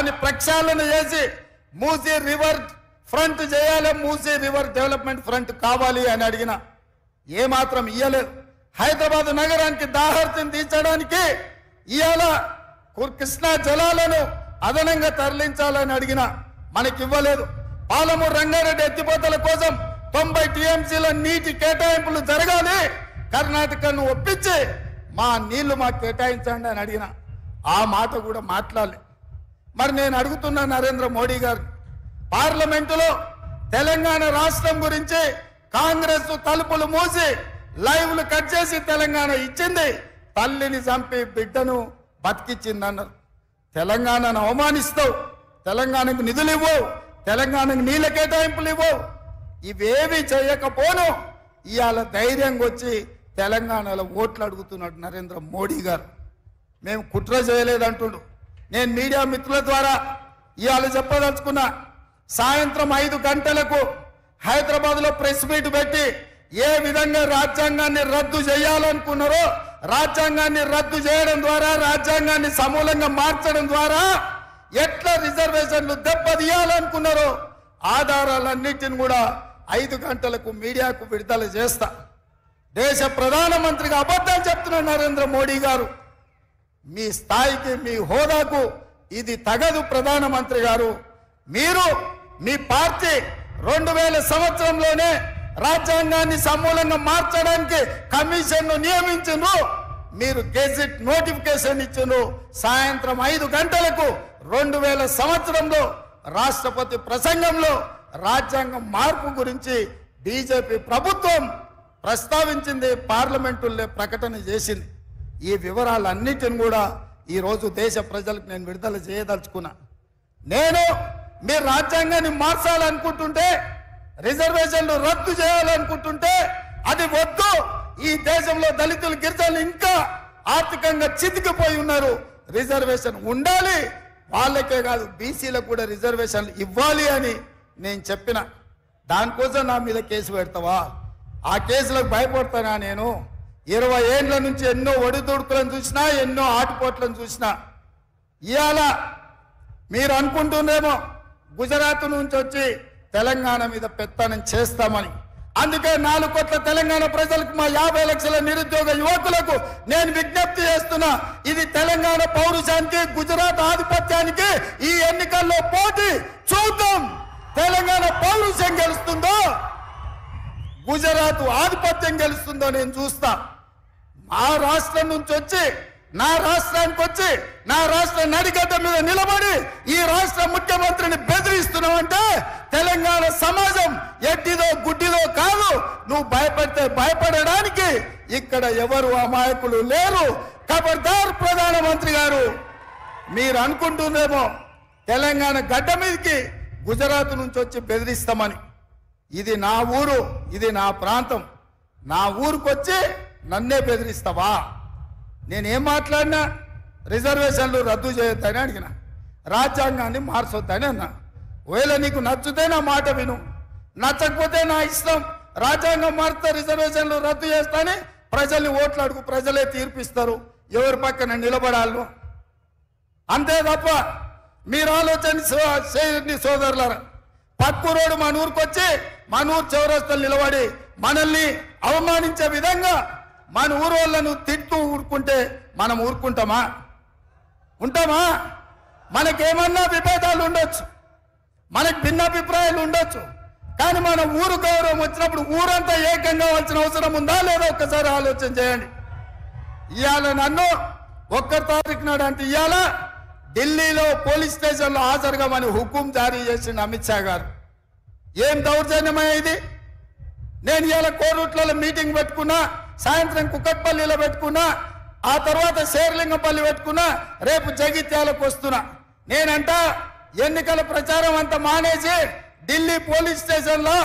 దాన్ని ప్రక్షాళన చేసి మూసీ రివర్ ఫ్రంట్ చేయాలి, మూసీ రివర్ డెవలప్మెంట్ ఫ్రంట్ కావాలి అని అడిగిన ఏమాత్రం ఇయ్యలేదు. హైదరాబాద్ నగరానికి దాహర్తిని తీర్చడానికి ఇవాళ కృష్ణా జలాలను అదనంగా తరలించాలని అడిగిన మనకి ఇవ్వలేదు. పాలమూరు రంగారెడ్డి ఎత్తిపోతల కోసం 90 టీఎంసీల నీటి కేటాయింపులు జరగాలి, కర్ణాటకను ఒప్పించి మా నీళ్లు మాకు కేటాయించండి అని అడిగిన ఆ మాట కూడా మాట్లాడలే. మరి నేను అడుగుతున్నా నరేంద్ర మోడీ గారు, పార్లమెంటులో తెలంగాణ రాష్ట్రం గురించి కాంగ్రెస్ తలుపులు మూసి లైవ్లు కట్ చేసి తెలంగాణ ఇచ్చింది, తల్లిని చంపి బిడ్డను బతికిచ్చింది అన్నారు. తెలంగాణను అవమానిస్తావు, తెలంగాణకు నిధులు ఇవ్వవు, తెలంగాణకు నీళ్ళ కేటాయింపులు ఇవ్వవు, ఇవేవి చేయకపోను ఇవాళ ధైర్యంగా వచ్చి తెలంగాణలో ఓట్లు అడుగుతున్నాడు నరేంద్ర మోడీ గారు. మేము కుట్ర చేయలేదంటుండు. నేను మీడియా మిత్రుల ద్వారా ఇవాళ చెప్పదలుచుకున్నా, సాయంత్రం 5 గంటలకు హైదరాబాద్లో ప్రెస్ మీట్ పెట్టి ఏ విధంగా రాజ్యాంగాన్ని రద్దు చేయాలనుకున్నారో, రాజ్యాంగాన్ని రద్దు చేయడం ద్వారా, రాజ్యాంగాన్ని సమూలంగా మార్చడం ద్వారా ఎట్లా రిజర్వేషన్లు దెబ్బతీయాలనుకున్నారో ఆధారాలన్నిటిని కూడా 5 గంటలకు మీడియాకు విడుదల చేస్తా. దేశ ప్రధానమంత్రిగా అబద్ధాలు చెప్తున్నారు నరేంద్ర మోడీ గారు. మీ స్థాయికి, మీ హోదాకు ఇది తగదు. ప్రధానమంత్రి గారు, మీరు మీ పార్టీ 2000 సంవత్సరంలోనే రాజ్యాంగాన్ని సమూలంగా మార్చడానికి కమిషన్ను నియమించను, మీరు గెజిట్ నోటిఫికేషన్ ఇచ్చును. సాయంత్రం 5 గంటలకు 2000 సంవత్సరంలో రాష్ట్రపతి ప్రసంగంలో రాజ్యాంగం మార్పు గురించి బీజేపీ ప్రభుత్వం ప్రస్తావించింది, పార్లమెంటులో ప్రకటన చేసింది. ఈ వివరాలన్నిటిని కూడా ఈరోజు దేశ ప్రజలకు నేను విడుదల చేయదలుచుకున్నా. నేను మీరు రాజ్యాంగాన్ని మార్చాలనుకుంటుంటే, రిజర్వేషన్లు రద్దు చేయాలనుకుంటుంటే అది వద్దు. ఈ దేశంలో దళితులు, గిరిజనులు ఇంకా ఆర్థికంగా చితికిపోయి ఉన్నారు. రిజర్వేషన్ ఉండాలి, వాళ్ళకే కాదు బీసీలకు కూడా రిజర్వేషన్లు ఇవ్వాలి అని నేను చెప్పిన. దానికోసం నా మీద కేసు పెడతావా? ఆ కేసులకు భయపడతానా? నేను 20 ఏళ్ల నుంచి ఎన్నో ఒడిదుడుకులను చూసినా, ఎన్నో ఆటుపోట్లను చూసినా. ఇవాళ మీరు అనుకుంటుందేమో గుజరాత్ నుంచి వచ్చి తెలంగాణ మీద పెత్తనం చేస్తామని. అందుకే 4 కోట్ల తెలంగాణ ప్రజలకు, మా 50 లక్షల నిరుద్యోగ యువకులకు నేను విజ్ఞప్తి చేస్తున్నా, ఇది తెలంగాణ పౌరుషానికి, గుజరాత్ ఆధిపత్యానికి ఈ ఎన్నికల్లో పోటీ. చూద్దాం తెలంగాణ పౌరుషం గెలుస్తుందో, గుజరాత్ ఆధిపత్యం గెలుస్తుందో నేను చూస్తా. మా రాష్ట్రం నుంచి వచ్చి, నా రాష్ట్రానికి వచ్చి, నా రాష్ట్ర నడిగడ్డ మీద నిలబడి ఈ రాష్ట్ర ముఖ్యమంత్రిని బెదిరిస్తున్నావంటే తెలంగాణ సమాజం ఎట్టిదో గుడ్డిదో కాదు. నువ్వు భయపడితే భయపడడానికి ఇక్కడ ఎవరు అమాయకులు లేరు. ఖబర్దార్ ప్రధానమంత్రి గారు, మీరు అనుకుంటుందేమో తెలంగాణ గడ్డ మీదకి గుజరాత్ నుంచి వచ్చి బెదిరిస్తామని. ఇది నా ఊరు, ఇది నా ప్రాంతం. నా ఊరుకొచ్చి నన్నే బెదిరిస్తావా? నేనేం మాట్లాడినా రిజర్వేషన్లు రద్దు చేయొద్దని అడిగిన, రాజ్యాంగాన్ని మార్చొద్దని అన్నా. ఒకవేళ నీకు నచ్చితే నా మాట విను, నచ్చకపోతే నా ఇష్టం. రాజ్యాంగం మారితే రిజర్వేషన్లు రద్దు చేస్తానే ప్రజల్ని ఓట్లు అడుగు, ప్రజలే తీర్పిస్తారు ఎవరి పక్కన నిలబడాలను. అంతే తప్ప మీరు ఆలోచన చేయండి సోదరులారా. పక్కూరోడు మన ఊరికొచ్చి మన ఊరు చౌరస్తలు నిలబడి మనల్ని అవమానించే విధంగా మన ఊరు వాళ్ళను తిట్టు ఊరుకుంటే మనం ఊరుకుంటామా? ఉంటామా? మనకేమన్నా విభేదాలు ఉండొచ్చు, మనకు భిన్నాభిప్రాయాలు ఉండొచ్చు, కానీ మన ఊరు గౌరవం వచ్చినప్పుడు ఊరంతా ఏకంగా కావాల్సిన అవసరం ఉందా లేదా ఒక్కసారి ఆలోచన చేయండి. ఇవాళ నన్ను 1 తారీఖు నాడు అంటే ఇవాళ ఢిల్లీలో పోలీస్ స్టేషన్లో హాజరుగామని హుకుం జారీ చేసిండు అమిత్ షా గారు. ఏం దౌర్జన్యమయ్య ఇది? నేను ఇవాళ కోరుట్లలో మీటింగ్ పెట్టుకున్నా, సాయంత్రం కుక్కట్పల్లిలో పెట్టుకున్నా, ఆ తర్వాత శేర్లింగపల్లి పెట్టుకున్నా, రేపు జగిత్యాలకు వస్తున్నా. నేనంట ఎన్నికల ప్రచారం అంతా మానేసి ఢిల్లీ పోలీస్ స్టేషన్లో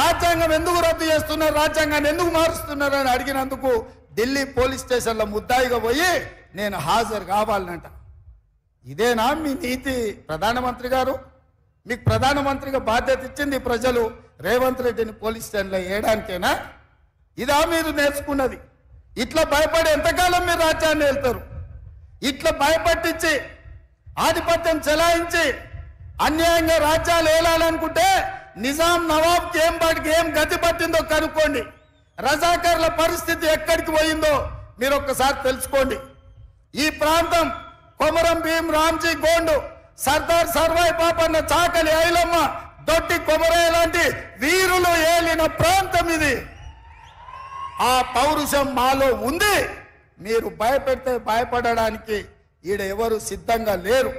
రాజ్యాంగం ఎందుకు రద్దు చేస్తున్నారు, రాజ్యాంగాన్ని ఎందుకు మారుస్తున్నారు అని అడిగినందుకు ఢిల్లీ పోలీస్ స్టేషన్లో ముద్దాయిగా పోయి నేను హాజరు కావాలనంట. ఇదేనా మీ నీతి ప్రధానమంత్రి గారు? మీకు ప్రధానమంత్రిగా బాధ్యత ఇచ్చింది ప్రజలు రేవంత్ రెడ్డిని పోలీస్ స్టేషన్లో వేయడానికేనా? ఇదా మీరు నేర్చుకున్నది? ఇట్లా భయపడి ఎంతకాలం మీరు రాజ్యాన్ని వెళ్తారు? ఇట్లా భయపట్టించి ఆధిపత్యం చెలాయించి అన్యాయంగా రాజ్యాలు ఏలాలనుకుంటే నిజాం నవాబ్కి ఏం గతి పట్టిందో కనుక్కోండి. రజాకర్ల పరిస్థితి ఎక్కడికి పోయిందో మీరు ఒక్కసారి తెలుసుకోండి. ఈ ప్రాంతం కొమరం భీం రామ్జీ గోండు, సర్దార్ సర్వాయి పాపన్న, చాకలి ఐలమ్మ, దొడ్డి కొమరయ్య లాంటి వీరులు ఏలిన ప్రాంతం ఇది. ఆ పౌరుషం మాలో ఉంది. మీరు భయపెడితే భయపడడానికి ఈడ ఎవరు సిద్ధంగా లేరు.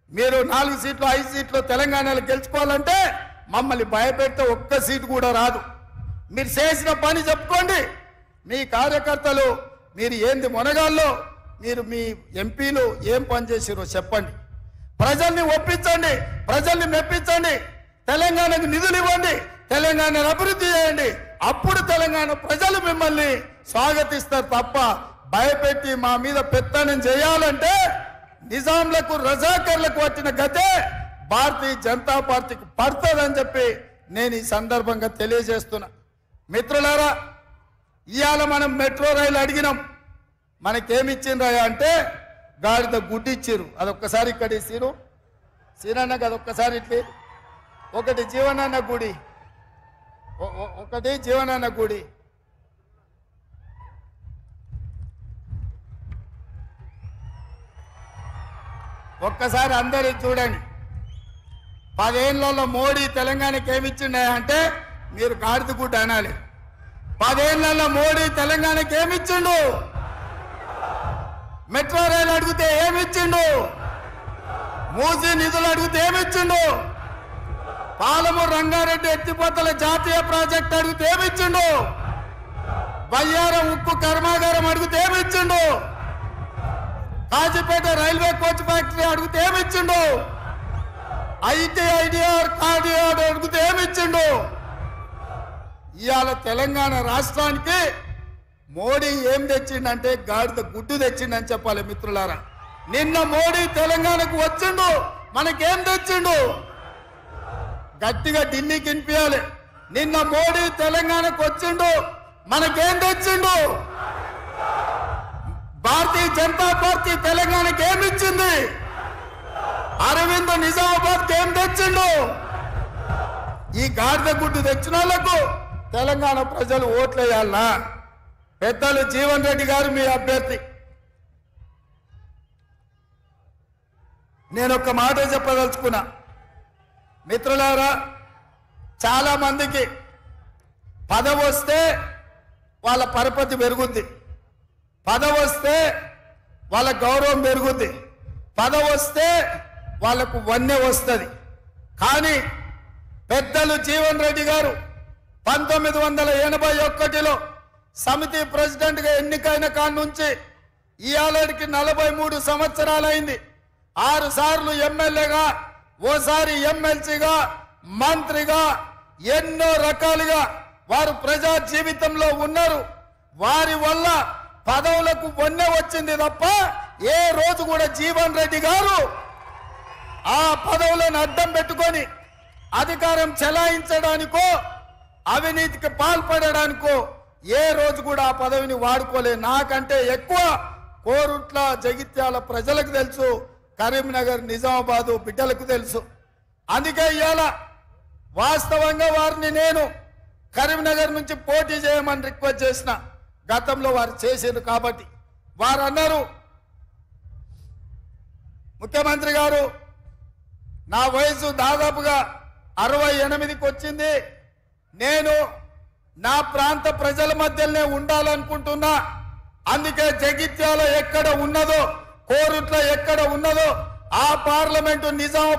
మీరు 4 సీట్లు 5 సీట్లు తెలంగాణలో గెలుచుకోవాలంటే మమ్మల్ని భయపెడితే ఒక్క సీటు కూడా రాదు. మీరు చేసిన పని చెప్పుకోండి. మీ కార్యకర్తలు మీరు ఏంది మొనగాల్లో, మీరు మీ ఎంపీలు ఏం పని చేసిరో చెప్పండి. ప్రజల్ని ఒప్పించండి, ప్రజల్ని మెప్పించండి, తెలంగాణకు నిధులు ఇవ్వండి, తెలంగాణను అభివృద్ధి చేయండి. అప్పుడు తెలంగాణ ప్రజలు మిమ్మల్ని స్వాగతిస్తారు తప్ప భయపెట్టి మా మీద పెత్తనం చేయాలంటే నిజాంలకు రజాకర్లకు వచ్చిన గతే భారతీయ జనతా పార్టీకి పడుతుందని చెప్పి నేను ఈ సందర్భంగా తెలియజేస్తున్నా. మిత్రులారా, ఇవాళ మనం మెట్రో రైలు అడిగినాం. మనకేమిచ్చిండ్రా అంటే గాడిద గుడ్డి ఇచ్చిర్రు. అదొక్కసారి ఇక్కడ ఇచ్చిర్రు. సీనన్నకు అదొక్కసారి ఇట్లే ఒకటి జీవనాన్న గుడి, ఒకటి జీవనాన్న గుడి. ఒక్కసారి అందరూ చూడండి. 10 ఏళ్లలో మోడీ తెలంగాణకి ఏమిచ్చిండే అంటే మీరు గాడిద గుడ్డ అనాలి. 10 ఏళ్లలో మోడీ తెలంగాణకి ఏమిచ్చిండు? మెట్రో రైలు అడిగితే ఏమిచ్చిండు? మూసీ నిధులు అడిగితే ఏమిచ్చిండు? పాలమూరు రంగారెడ్డి ఎత్తిపోతల జాతీయ ప్రాజెక్ట్ అడిగితే ఏమిచ్చిండు? బయ్యారం ఉక్కు కర్మాగారం అడిగితే ఏమిచ్చిండు? కాజీపేట రైల్వే కోచ్ ఫ్యాక్టరీ అడిగితే ఏమిచ్చిండు? ఐటీఐడిఆర్ కార్డిఆర్ అడిగితే ఏమిచ్చిండు? ఇవాళ తెలంగాణ రాష్ట్రానికి మోడీ ఏం తెచ్చిండంటే గాడిద గుడ్డు తెచ్చిండని చెప్పాలి. మిత్రులారా, నిన్న మోడీ తెలంగాణకు వచ్చిండు, మనకేం తెచ్చిండు? గట్టిగా ఢిల్లీకి వినిపించాలి. నిన్న మోడీ తెలంగాణకు వచ్చిండు, మనకేం తెచ్చిండు? భారతీయ జనతా పార్టీ తెలంగాణకి ఏమిచ్చింది? అరవింద్ నిజామాబాద్కి ఏం తెచ్చిండు? ఈ గాడిద గుడ్డు తెచ్చిన వాళ్లకు తెలంగాణ ప్రజలు ఓట్లేయాలనా? పెద్దలు జీవన్ రెడ్డి గారు మీ అభ్యర్థి. నేను ఒక మాట చెప్పదలుచుకున్నా. మిత్రులారా, చాలా మందికి పదవి వస్తే వాళ్ళ పరపతి పెరుగుద్ది, పదవి వస్తే వాళ్ళ గౌరవం పెరుగుద్ది, పదవి వస్తే వాళ్ళకు వన్నె వస్తుంది. కానీ పెద్దలు జీవన్ రెడ్డి గారు 1981లో సమితి ప్రెసిడెంట్గా ఎన్నికైన కాడి నుంచి ఇవాళకి 43 సంవత్సరాలైంది. 6 సార్లు ఎమ్మెల్యేగా, ఓసారి ఎమ్మెల్సీగా, మంత్రిగా, ఎన్నో రకాలుగా వారు ప్రజా జీవితంలో ఉన్నారు. వారి వల్ల పదవులకు వన్నె వచ్చింది తప్ప ఏ రోజు కూడా జీవన్ రెడ్డి గారు ఆ పదవులను అడ్డం పెట్టుకొని అధికారం చెలాయించడానికో అవినీతికి పాల్పడడానికో ఏ రోజు కూడా ఆ పదవిని వాడుకోలే. నాకంటే ఎక్కువ కోరుట్ల జగిత్యాల ప్రజలకు తెలుసు, కరీంనగర్ నిజామాబాదు బిడ్డలకు తెలుసు. అందుకే ఇవాళ వాస్తవంగా వారిని నేను కరీంనగర్ నుంచి పోటీ చేయమని రిక్వెస్ట్ చేసిన. గతంలో వారు చేశారు కాబట్టి వారు అన్నారు, ముఖ్యమంత్రి గారు నా వయసు దాదాపుగా 68కి వచ్చింది, నేను నా ప్రాంత ప్రజల మధ్యనే ఉండాలనుకుంటున్నా. అందుకే జగిత్యాల ఎక్కడ ఉన్నదో, కోరుట్ల ఎక్కడ ఉన్నదో ఆ పార్లమెంటు నిజాం